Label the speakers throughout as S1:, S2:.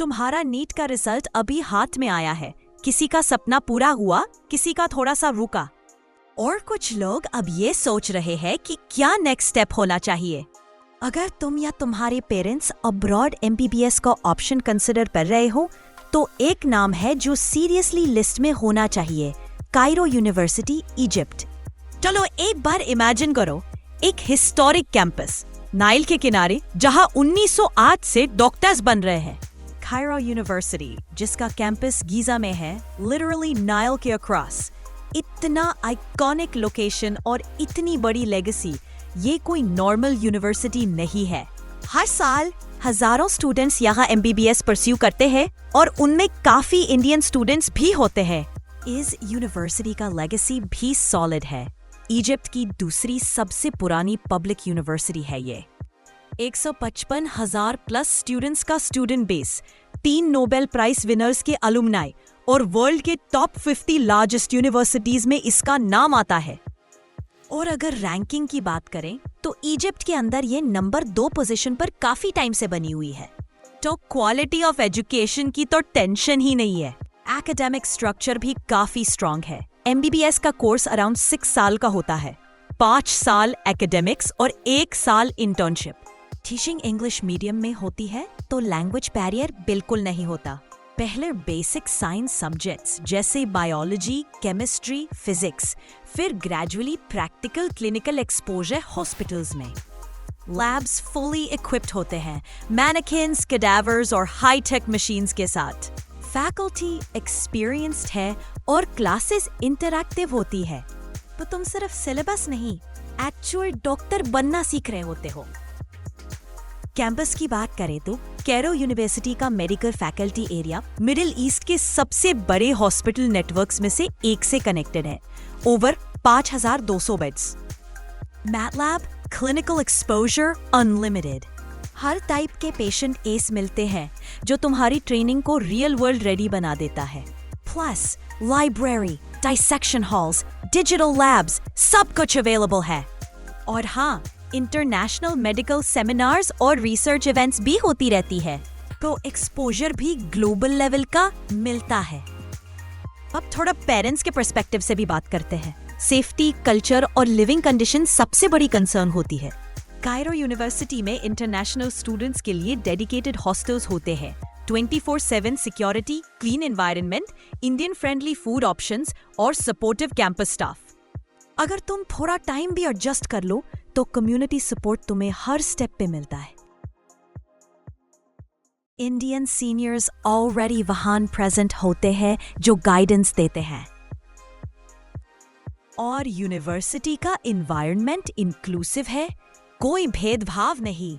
S1: तुम्हारा नीट का रिजल्ट अभी हाथ में आया है। किसी का सपना पूरा हुआ, किसी का थोड़ा सा रुका, और कुछ लोग अब ये सोच रहे हैं कि क्या नेक्स्ट स्टेप होना चाहिए। अगर तुम या तुम्हारे पेरेंट्स अब्रॉड MBBS का ऑप्शन कंसिडर कर रहे हो तो एक नाम है जो सीरियसली लिस्ट में होना चाहिए, कायरो यूनिवर्सिटी, इजिप्ट। चलो एक बार इमेजिन करो, एक हिस्टोरिक कैंपस नाइल के किनारे जहां 1908 से डॉक्टर्स बन रहे हैं। कायरो यूनिवर्सिटी, जिसका कैंपस गीजा में है, लिटरली नाइल के अक्रॉस। इतना आइकॉनिक लोकेशन और इतनी बड़ी लेगेसी, ये कोई नॉर्मल यूनिवर्सिटी नहीं है। हर साल हजारों स्टूडेंट्स यहाँ MBBS परस्यू करते हैं और उनमें काफी इंडियन स्टूडेंट्स भी होते हैं। इस यूनिवर्सिटी का लेगेसी भी सॉलिड है। इजिप्ट की दूसरी सबसे पुरानी पब्लिक यूनिवर्सिटी है ये। 155,000 प्लस स्टूडेंट्स का student base, 3 Nobel prize winners के अलुमनाई और वर्ल्ड के टॉप 50 लार्जेस्ट यूनिवर्सिटीज में इसका नाम आता है। और अगर रैंकिंग की बात करें तो इजिप्ट के अंदर ये नंबर 2 पोजीशन पर काफी टाइम से बनी हुई है। तो क्वालिटी ऑफ एजुकेशन की तो टेंशन ही नहीं है। एकेडमिक स्ट्रक्चर भी काफी स्ट्रांग है। MBBS का कोर्स अराउंड 6 साल का होता है, 5 साल एकेडमिक्स और 1 साल इंटर्नशिप। टीचिंग इंग्लिश मीडियम में होती है तो लैंग्वेज बैरियर बिल्कुल नहीं होता। पहले बेसिक साइंस सब्जेक्ट्स जैसे बायोलॉजी, केमिस्ट्री, फिजिक्स, फिर gradually practical clinical exposure hospitals में। लैब्स फुली इक्विप्ड होते हैं, मैनिकिन्स, कैडावर्स और हाई-टेक मशीन्स के साथ। फैकल्टी एक्सपीरियंस्ड है और क्लासेस इंटरैक्टिव होती है। तो तुम सिर्फ सिलेबस नहीं, एक्चुअल डॉक्टर बनना सीख रहे होते हो। कैंपस की बात करें तो कायरो यूनिवर्सिटी का medical faculty area middle east के सबसे बड़े हॉस्पिटल नेटवर्क्स में से एक से कनेक्टेड है। Over 5,200 beds, math lab, clinical exposure unlimited. हर टाइप के पेशेंट एस मिलते हैं जो तुम्हारी ट्रेनिंग को रियल वर्ल्ड रेडी बना देता है। Plus library, dissection halls, digital labs, सब कुछ अवेलेबल है। और हाँ, इंटरनेशनल मेडिकल सेमिनार्स और रिसर्च इवेंट्स भी होती रहती है, तो एक्सपोजर भी ग्लोबल लेवल का मिलता है। अब थोड़ा पेरेंट्स के पर्सपेक्टिव से भी बात करते हैं। सेफ्टी, कल्चर और लिविंग कंडीशन सबसे बड़ी कंसर्न होती है। कायरो यूनिवर्सिटी में इंटरनेशनल स्टूडेंट्स के लिए डेडिकेटेड हॉस्टल्स होते हैं, 24/7 security, clean environment, Indian friendly food options और सपोर्टिव कैंपस स्टाफ। अगर तुम थोड़ा टाइम भी एडजस्ट कर लो तो कम्युनिटी सपोर्ट तुम्हें हर स्टेप पे मिलता है। इंडियन सीनियर्स ऑलरेडी वहां प्रेजेंट होते हैं जो गाइडेंस देते हैं। और यूनिवर्सिटी का एनवायरनमेंट इंक्लूसिव है, कोई भेदभाव नहीं।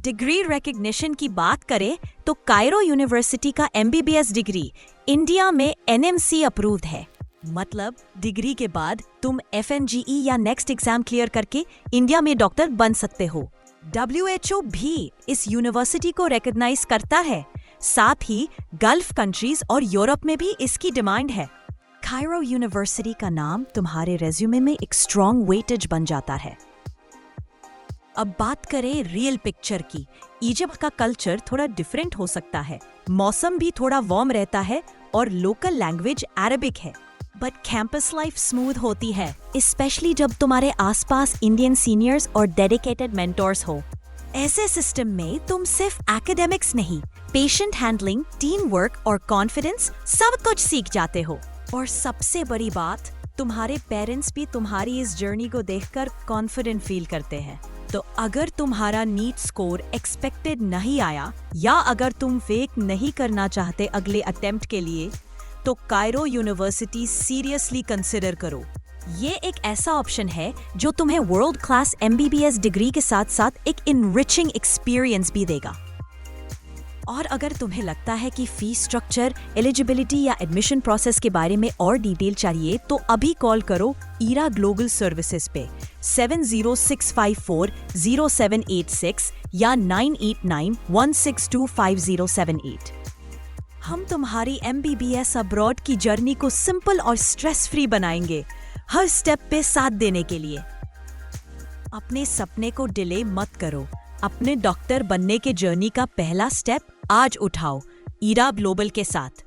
S1: डिग्री रिकॉग्निशन की बात करें तो कायरो यूनिवर्सिटी का MBBS डिग्री इंडिया में NMC अप्रूव्ड है। मतलब डिग्री के बाद तुम FNGE या नेक्स्ट एग्जाम क्लियर करके इंडिया में डॉक्टर बन सकते हो। WHO भी इस यूनिवर्सिटी को रिकॉग्नाइज करता है। साथ ही गल्फ कंट्रीज और यूरोप में भी इसकी डिमांड है। कायरो यूनिवर्सिटी का नाम तुम्हारे रेज्यूमे में एक स्ट्रॉन्ग वेटेज बन जाता है। अब बात करें रियल पिक्चर की। इजिप्ट का कल्चर थोड़ा डिफरेंट हो सकता है, मौसम भी थोड़ा वार्म रहता है और लोकल लैंग्वेज अरबिक है। बट कैंपस लाइफ स्मूथ होती है, स्पेशली जब तुम्हारे आसपास इंडियन सीनियर्स और डेडिकेटेड मेंटोर्स हो। ऐसे सिस्टम में तुम सिर्फ एकेडमिक्स नहीं, पेशेंट हैंडलिंग, टीम वर्क और कॉन्फिडेंस सब कुछ सीख जाते हो। और सबसे बड़ी बात, तुम्हारे पेरेंट्स भी तुम्हारी इस जर्नी को देखकर कॉन्फिडेंट फील करते हैं। तो अगर तुम्हारा नीट स्कोर एक्सपेक्टेड नहीं आया या अगर तुम वेट नहीं करना चाहते अगले अटेम्प्ट के लिए, तो कायरो यूनिवर्सिटी सीरियसली कंसिडर करो। ये एक ऐसा ऑप्शन है जो तुम्हें वर्ल्ड क्लास MBBS डिग्री के साथ साथ एक इनरिचिंग एक्सपीरियंस भी देगा। और अगर तुम्हें लगता है कि फीस स्ट्रक्चर, एलिजिबिलिटी या एडमिशन प्रोसेस के बारे में और डिटेल चाहिए तो अभी कॉल करो ईरा ग्लोबल सर्विसेज पे 70640786 या 9891625078। हम तुम्हारी MBBS अब्रॉड की जर्नी को सिंपल और स्ट्रेस फ्री बनाएंगे, हर स्टेप पे साथ देने के लिए। अपने सपने को डिले मत करो। अपने डॉक्टर बनने के जर्नी का पहला स्टेप आज उठाओ। ईरा ग्लोबल के साथ।